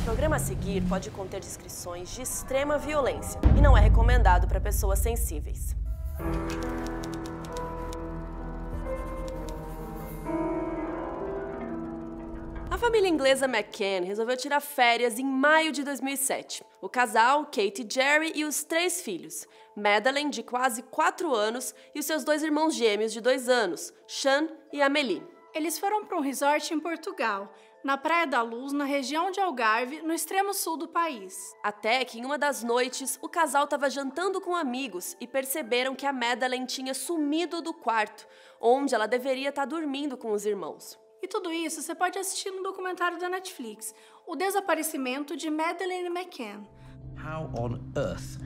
programa a seguir pode conter descrições de extrema violência e não é recomendado para pessoas sensíveis. A família inglesa McCann resolveu tirar férias em maio de 2007. O casal, Kate e Jerry, e os 3 filhos, Madeleine, de quase 4 anos, e os seus 2 irmãos gêmeos de 2 anos, Sean e Amélie. Eles foram para um resort em Portugal, na Praia da Luz, na região de Algarve, no extremo sul do país. Até que, em uma das noites, o casal estava jantando com amigos e perceberam que a Madeleine tinha sumido do quarto, onde ela deveria estar dormindo com os irmãos. E tudo isso você pode assistir no documentário da Netflix, O Desaparecimento de Madeleine McCann. How on earth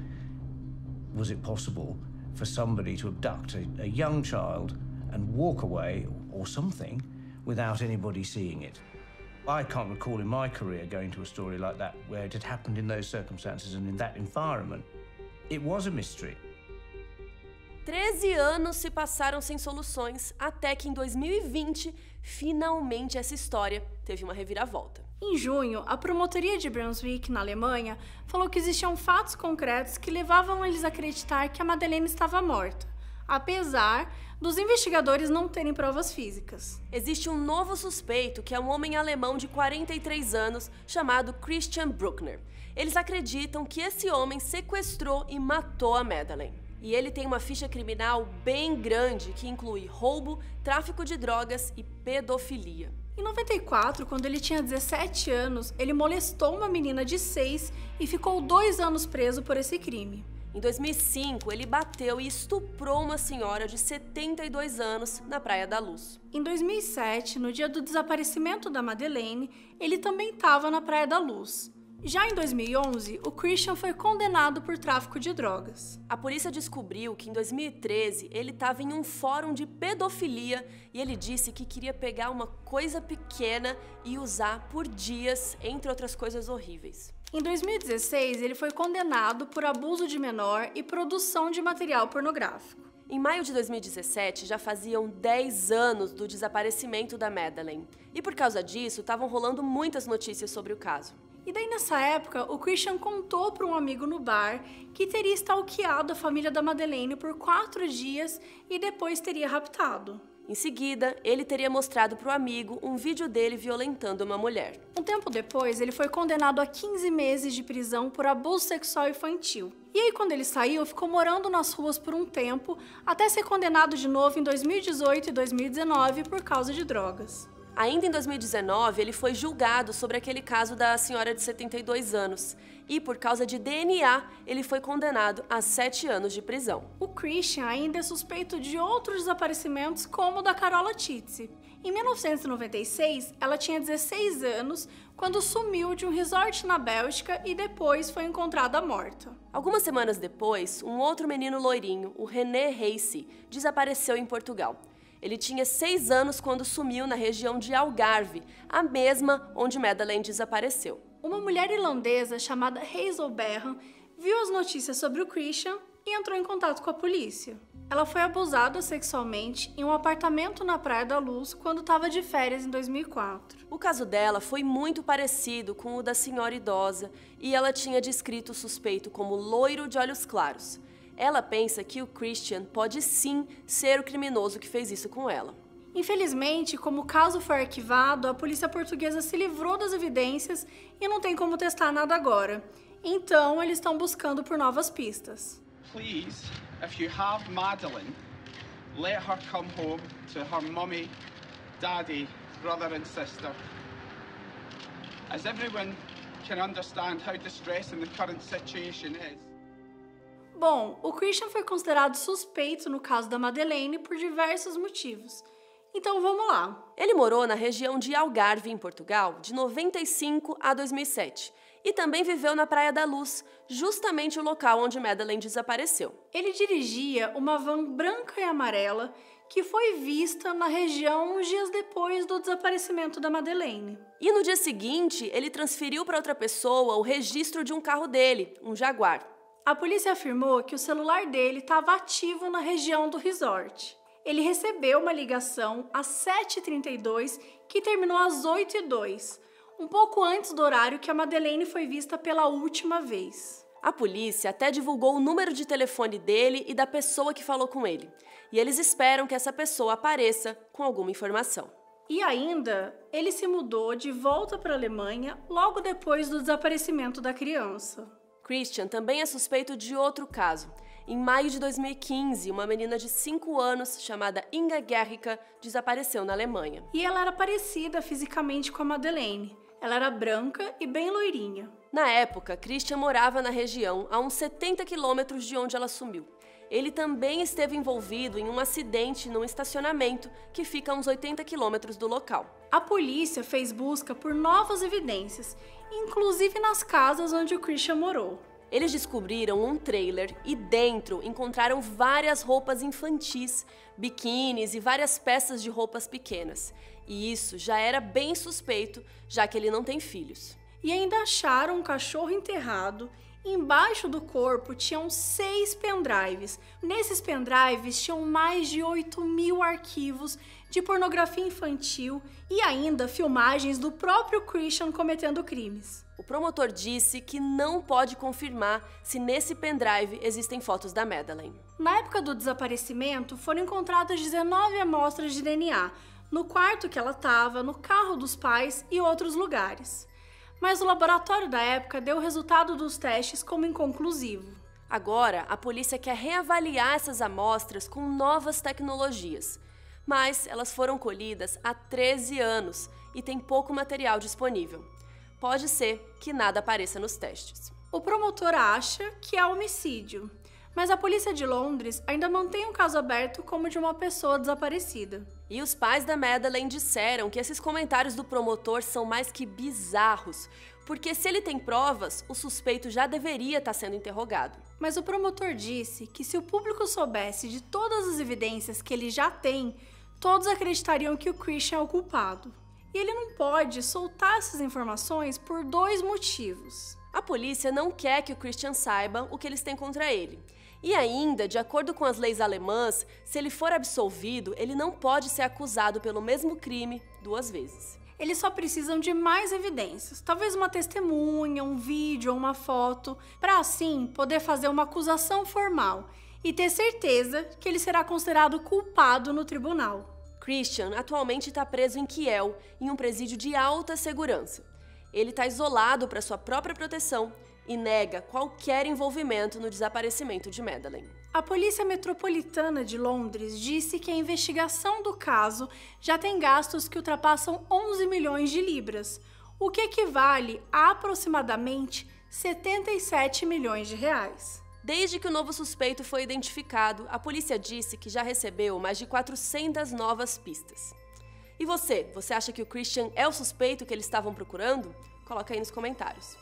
was it possible for somebody to abduct a young child and walk away, or something, without anybody seeing it? I can't recall in my career going to a story like that where it had happened in those circumstances and in that environment. It was a mystery. 13 anos se passaram sem soluções, até que em 2020, finalmente essa história teve uma reviravolta. Em junho, a promotoria de Brunswick, na Alemanha, falou que existiam fatos concretos que levavam eles a acreditar que a Madeleine estava morta, apesar dos investigadores não terem provas físicas. Existe um novo suspeito, que é um homem alemão de 43 anos, chamado Christian Bruckner. Eles acreditam que esse homem sequestrou e matou a Madeleine. E ele tem uma ficha criminal bem grande, que inclui roubo, tráfico de drogas e pedofilia. Em 94, quando ele tinha 17 anos, ele molestou uma menina de 6 e ficou 2 anos preso por esse crime. Em 2005, ele bateu e estuprou uma senhora de 72 anos na Praia da Luz. Em 2007, no dia do desaparecimento da Madeleine, ele também estava na Praia da Luz. Já em 2011, o Christian foi condenado por tráfico de drogas. A polícia descobriu que em 2013 ele estava em um fórum de pedofilia e ele disse que queria pegar uma coisa pequena e usar por dias, entre outras coisas horríveis. Em 2016, ele foi condenado por abuso de menor e produção de material pornográfico. Em maio de 2017, já faziam 10 anos do desaparecimento da Madeleine. E por causa disso, estavam rolando muitas notícias sobre o caso. E daí, nessa época, o Christian contou para um amigo no bar que teria stalkeado a família da Madeleine por 4 dias e depois teria raptado. Em seguida, ele teria mostrado para o amigo um vídeo dele violentando uma mulher. Um tempo depois, ele foi condenado a 15 meses de prisão por abuso sexual infantil. E aí, quando ele saiu, ficou morando nas ruas por um tempo, até ser condenado de novo em 2018 e 2019 por causa de drogas. Ainda em 2019, ele foi julgado sobre aquele caso da senhora de 72 anos. E, por causa de DNA, ele foi condenado a 7 anos de prisão. O Christian ainda é suspeito de outros desaparecimentos, como o da Carola Titze. Em 1996, ela tinha 16 anos quando sumiu de um resort na Bélgica e depois foi encontrada morta. Algumas semanas depois, um outro menino loirinho, o René Reisse, desapareceu em Portugal. Ele tinha 6 anos quando sumiu na região de Algarve, a mesma onde Madeleine desapareceu. Uma mulher irlandesa chamada Hazel Berham viu as notícias sobre o Christian e entrou em contato com a polícia. Ela foi abusada sexualmente em um apartamento na Praia da Luz quando estava de férias em 2004. O caso dela foi muito parecido com o da senhora idosa e ela tinha descrito o suspeito como loiro de olhos claros. Ela pensa que o Christian pode sim ser o criminoso que fez isso com ela. Infelizmente, como o caso foi arquivado, a polícia portuguesa se livrou das evidências e não tem como testar nada agora. Então, eles estão buscando por novas pistas. Please, if you have Madeleine, let her come home to her mummy, daddy, brother and sister. As everyone can understand how distressing the current situation is. Bom, o Christian foi considerado suspeito no caso da Madeleine por diversos motivos. Então vamos lá. Ele morou na região de Algarve, em Portugal, de 95 a 2007. E também viveu na Praia da Luz, justamente o local onde Madeleine desapareceu. Ele dirigia uma van branca e amarela que foi vista na região uns dias depois do desaparecimento da Madeleine. E no dia seguinte, ele transferiu para outra pessoa o registro de um carro dele, um Jaguar. A polícia afirmou que o celular dele estava ativo na região do resort. Ele recebeu uma ligação às 7h32 que terminou às 8h02. um pouco antes do horário que a Madeleine foi vista pela última vez. A polícia até divulgou o número de telefone dele e da pessoa que falou com ele, e eles esperam que essa pessoa apareça com alguma informação. E ainda, ele se mudou de volta para a Alemanha logo depois do desaparecimento da criança. Christian também é suspeito de outro caso. Em maio de 2015, uma menina de 5 anos, chamada Inga Gericke, desapareceu na Alemanha. E ela era parecida fisicamente com a Madeleine. Ela era branca e bem loirinha. Na época, Christian morava na região, a uns 70 quilômetros de onde ela sumiu. Ele também esteve envolvido em um acidente num estacionamento que fica a uns 80 quilômetros do local. A polícia fez busca por novas evidências, inclusive nas casas onde o Christian morou. Eles descobriram um trailer e dentro encontraram várias roupas infantis, biquínis e várias peças de roupas pequenas. E isso já era bem suspeito, já que ele não tem filhos. E ainda acharam um cachorro enterrado. Embaixo do corpo tinham 6 pendrives. Nesses pendrives tinham mais de 8.000 arquivos de pornografia infantil e ainda filmagens do próprio Christian cometendo crimes. O promotor disse que não pode confirmar se nesse pendrive existem fotos da Madeleine. Na época do desaparecimento, foram encontradas 19 amostras de DNA, no quarto que ela estava, no carro dos pais e outros lugares. Mas o laboratório da época deu o resultado dos testes como inconclusivo. Agora, a polícia quer reavaliar essas amostras com novas tecnologias. Mas elas foram colhidas há 13 anos e tem pouco material disponível. Pode ser que nada apareça nos testes. O promotor acha que é homicídio, mas a polícia de Londres ainda mantém o caso aberto como de uma pessoa desaparecida. E os pais da Madeleine disseram que esses comentários do promotor são mais que bizarros, porque se ele tem provas, o suspeito já deveria estar sendo interrogado. Mas o promotor disse que se o público soubesse de todas as evidências que ele já tem, todos acreditariam que o Christian é o culpado. E ele não pode soltar essas informações por 2 motivos. A polícia não quer que o Christian saiba o que eles têm contra ele. E ainda, de acordo com as leis alemãs, se ele for absolvido, ele não pode ser acusado pelo mesmo crime 2 vezes. Eles só precisam de mais evidências, talvez uma testemunha, um vídeo ou uma foto, para assim poder fazer uma acusação formal e ter certeza que ele será considerado culpado no tribunal. Christian atualmente está preso em Kiel, em um presídio de alta segurança. Ele está isolado para sua própria proteção e nega qualquer envolvimento no desaparecimento de Madeleine. A Polícia Metropolitana de Londres disse que a investigação do caso já tem gastos que ultrapassam 11 milhões de libras, o que equivale a aproximadamente 77 milhões de reais. Desde que o novo suspeito foi identificado, a polícia disse que já recebeu mais de 400 novas pistas. E você acha que o Christian é o suspeito que eles estavam procurando? Coloca aí nos comentários.